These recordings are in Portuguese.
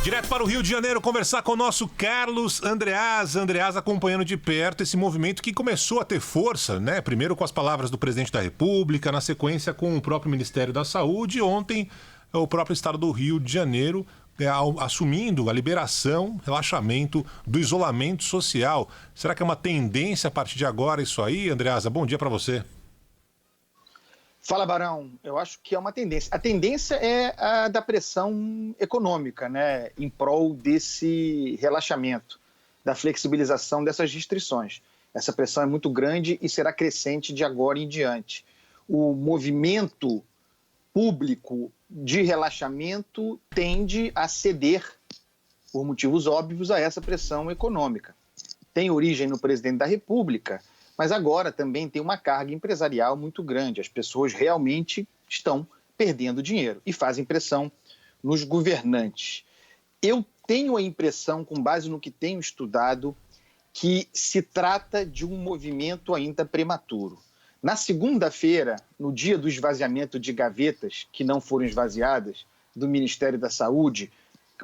Direto para o Rio de Janeiro, conversar com o nosso Carlos Andreas. Andreas acompanhando de perto esse movimento que começou a ter força, né? Primeiro com as palavras do presidente da República, na sequência com o próprio Ministério da Saúde. Ontem, o próprio estado do Rio de Janeiro assumindo a liberação, relaxamento do isolamento social. Será que é uma tendência a partir de agora isso aí, Andreasa? Bom dia para você. Fala, Barão. Eu acho que é uma tendência. A tendência é a da pressão econômica, né, em prol desse relaxamento, da flexibilização dessas restrições. Essa pressão é muito grande e será crescente de agora em diante. O movimento público de relaxamento tende a ceder, por motivos óbvios, a essa pressão econômica. Tem origem no presidente da República, mas agora também tem uma carga empresarial muito grande. As pessoas realmente estão perdendo dinheiro e fazem pressão nos governantes. Eu tenho a impressão, com base no que tenho estudado, que se trata de um movimento ainda prematuro. Na segunda-feira, no dia do esvaziamento de gavetas que não foram esvaziadas, do Ministério da Saúde,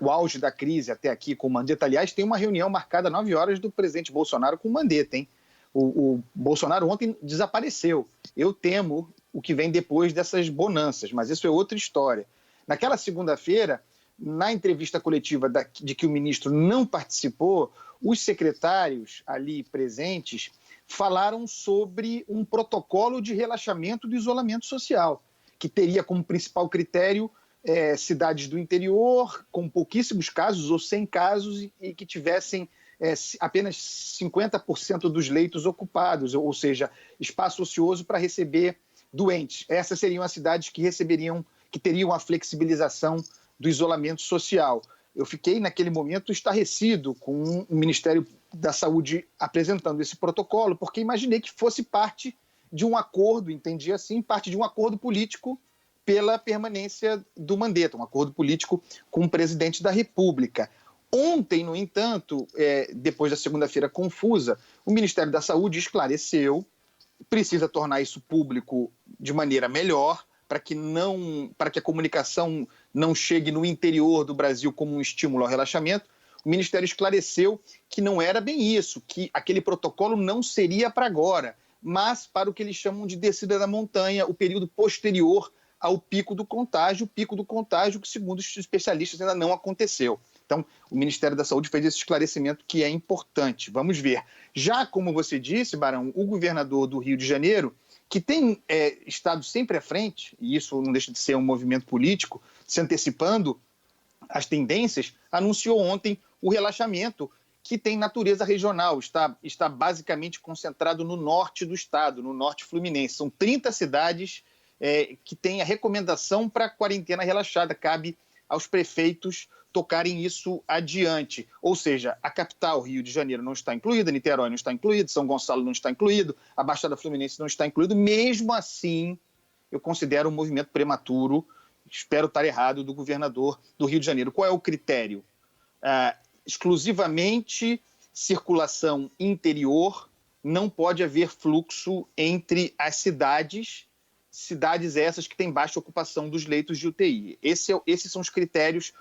o auge da crise até aqui com o Mandetta. Aliás, tem uma reunião marcada às 9 horas do presidente Bolsonaro com o Mandetta, hein? O Bolsonaro ontem desapareceu. Eu temo o que vem depois dessas bonanças, mas isso é outra história. Naquela segunda-feira, na entrevista coletiva de que o ministro não participou, os secretários ali presentes falaram sobre um protocolo de relaxamento do isolamento social, que teria como principal critério cidades do interior, com pouquíssimos casos ou sem casos, e que tivessem apenas 50% dos leitos ocupados, ou seja, espaço ocioso para receber doentes. Essas seriam as cidades que teriam a flexibilização do isolamento social. Eu fiquei, naquele momento, estarrecido com o Ministério da Saúde apresentando esse protocolo, porque imaginei que fosse parte de um acordo, entendi assim, parte de um acordo político pela permanência do Mandetta, um acordo político com o presidente da República. Ontem, no entanto, depois da segunda-feira confusa, o Ministério da Saúde esclareceu, precisa tornar isso público de maneira melhor, para que a comunicação não chegue no interior do Brasil como um estímulo ao relaxamento. O Ministério esclareceu que não era bem isso, que aquele protocolo não seria para agora, mas para o que eles chamam de descida da montanha, o período posterior ao pico do contágio que, segundo os especialistas, ainda não aconteceu. Então, o Ministério da Saúde fez esse esclarecimento que é importante. Vamos ver. Já, como você disse, Barão, o governador do Rio de Janeiro, que tem estado sempre à frente, e isso não deixa de ser um movimento político, se antecipando às tendências, anunciou ontem o relaxamento, que tem natureza regional, está basicamente concentrado no norte do estado, no norte fluminense. São 30 cidades que têm a recomendação para quarentena relaxada. Cabe aos prefeitos tocarem isso adiante. Ou seja, a capital, Rio de Janeiro, não está incluída, Niterói não está incluído, São Gonçalo não está incluído, a Baixada Fluminense não está incluído. Mesmo assim, eu considero um movimento prematuro, espero estar errado, do governador do Rio de Janeiro. Qual é o critério? Exclusivamente circulação interior, não pode haver fluxo entre as cidades essas que têm baixa ocupação dos leitos de UTI. Esses são os critérios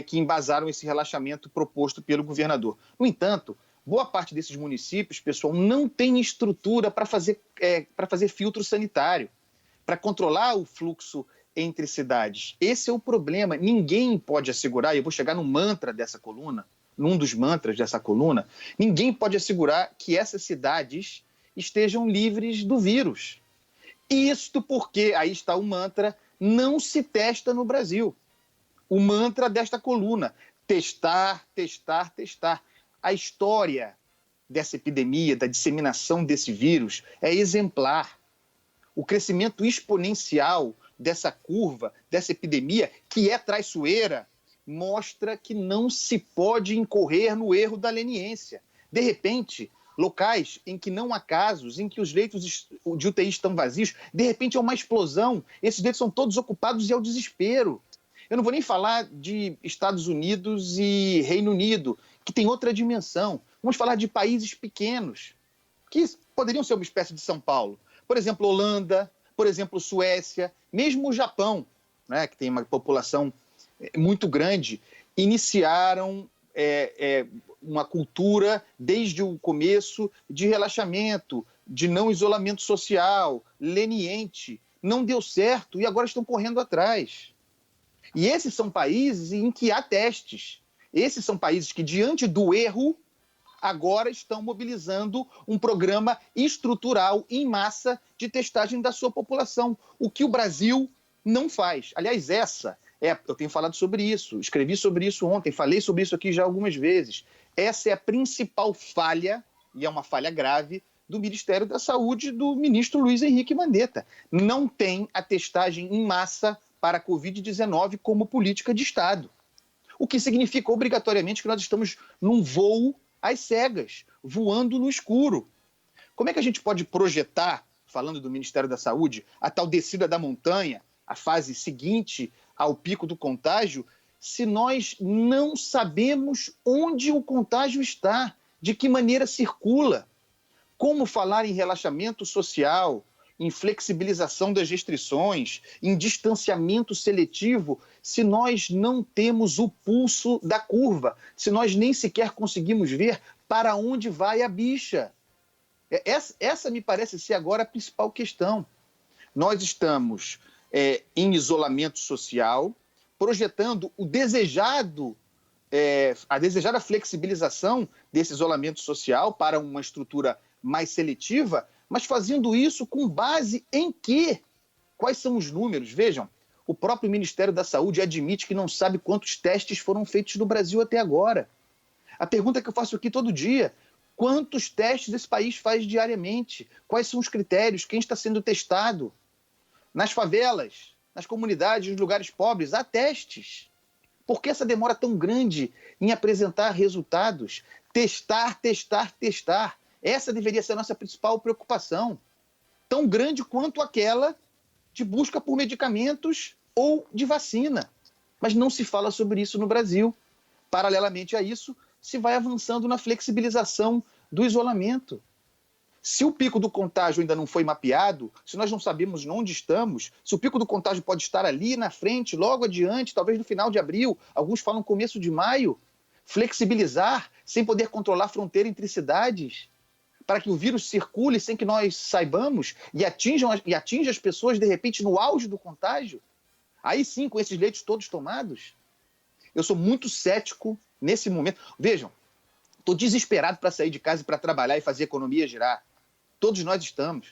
que embasaram esse relaxamento proposto pelo governador. No entanto, boa parte desses municípios, pessoal, não tem estrutura para fazer filtro sanitário, para controlar o fluxo entre cidades. Esse é o problema. Ninguém pode assegurar, e eu vou chegar no mantra dessa coluna, num dos mantras dessa coluna, ninguém pode assegurar que essas cidades estejam livres do vírus. Isto porque, aí está o mantra, não se testa no Brasil. O mantra desta coluna, testar, testar, testar. A história dessa epidemia, da disseminação desse vírus, é exemplar. O crescimento exponencial dessa curva, dessa epidemia, que é traiçoeira, mostra que não se pode incorrer no erro da leniência. De repente, locais em que não há casos, em que os leitos de UTI estão vazios, de repente é uma explosão, esses leitos são todos ocupados e é o desespero. Eu não vou nem falar de Estados Unidos e Reino Unido, que tem outra dimensão. Vamos falar de países pequenos, que poderiam ser uma espécie de São Paulo. Por exemplo, Holanda, por exemplo, Suécia, mesmo o Japão, né, que tem uma população muito grande, iniciaram uma cultura, desde o começo, de relaxamento, de não isolamento social, leniente. Não deu certo e agora estão correndo atrás. E esses são países em que há testes. Esses são países que, diante do erro, agora estão mobilizando um programa estrutural em massa de testagem da sua população, o que o Brasil não faz. Aliás, eu tenho falado sobre isso, escrevi sobre isso ontem, falei sobre isso aqui já algumas vezes. Essa é a principal falha, e é uma falha grave, do Ministério da Saúde do ministro Luiz Henrique Mandetta. Não tem a testagem em massa para a Covid-19 como política de Estado. O que significa obrigatoriamente que nós estamos num voo às cegas, voando no escuro. Como é que a gente pode projetar, falando do Ministério da Saúde, a tal descida da montanha, a fase seguinte ao pico do contágio, se nós não sabemos onde o contágio está, de que maneira circula? Como falar em relaxamento social, em flexibilização das restrições, em distanciamento seletivo, se nós não temos o pulso da curva, se nós nem sequer conseguimos ver para onde vai a bicha? Essa me parece ser agora a principal questão. Nós estamos em isolamento social, projetando a desejada flexibilização desse isolamento social para uma estrutura mais seletiva, mas fazendo isso com base em quê? Quais são os números? Vejam, o próprio Ministério da Saúde admite que não sabe quantos testes foram feitos no Brasil até agora. A pergunta que eu faço aqui todo dia: quantos testes esse país faz diariamente? Quais são os critérios? Quem está sendo testado? Nas favelas, nas comunidades, nos lugares pobres, há testes. Por que essa demora tão grande em apresentar resultados? Testar, testar, testar. Essa deveria ser a nossa principal preocupação, tão grande quanto aquela de busca por medicamentos ou de vacina. Mas não se fala sobre isso no Brasil. Paralelamente a isso, se vai avançando na flexibilização do isolamento. Se o pico do contágio ainda não foi mapeado, se nós não sabemos onde estamos, se o pico do contágio pode estar ali na frente, logo adiante, talvez no final de abril, alguns falam começo de maio, flexibilizar sem poder controlar a fronteira entre cidades, para que o vírus circule sem que nós saibamos e atinja as pessoas, de repente, no auge do contágio, aí sim, com esses leitos todos tomados. Eu sou muito cético nesse momento. Vejam, estou desesperado para sair de casa e para trabalhar e fazer a economia girar. Todos nós estamos.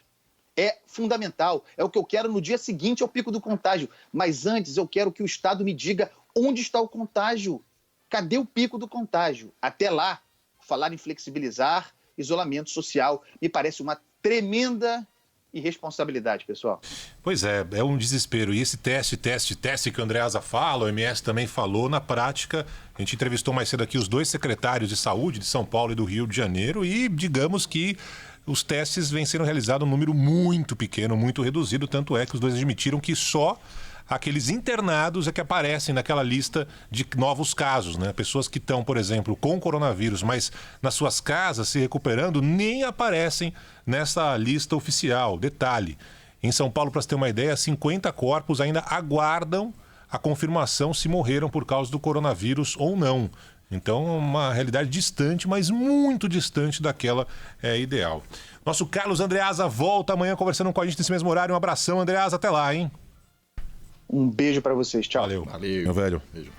É fundamental, é o que eu quero no dia seguinte ao pico do contágio. Mas antes eu quero que o Estado me diga onde está o contágio. Cadê o pico do contágio? Até lá, falar em flexibilizar isolamento social me parece uma tremenda irresponsabilidade, pessoal. Pois é um desespero. E esse teste que o Andreasa fala, o OMS também falou, na prática, a gente entrevistou mais cedo aqui os dois secretários de saúde de São Paulo e do Rio de Janeiro e digamos que os testes vêm sendo realizados um número muito pequeno, muito reduzido, tanto é que os dois admitiram que só aqueles internados é que aparecem naquela lista de novos casos, né? Pessoas que estão, por exemplo, com coronavírus, mas nas suas casas se recuperando, nem aparecem nessa lista oficial. Detalhe, em São Paulo, para você ter uma ideia, 50 corpos ainda aguardam a confirmação se morreram por causa do coronavírus ou não. Então, uma realidade distante, mas muito distante daquela ideal. Nosso Carlos Andreasa volta amanhã conversando com a gente nesse mesmo horário. Um abração, Andreasa, até lá, hein? Um beijo para vocês, tchau. Valeu. Meu velho. Beijo.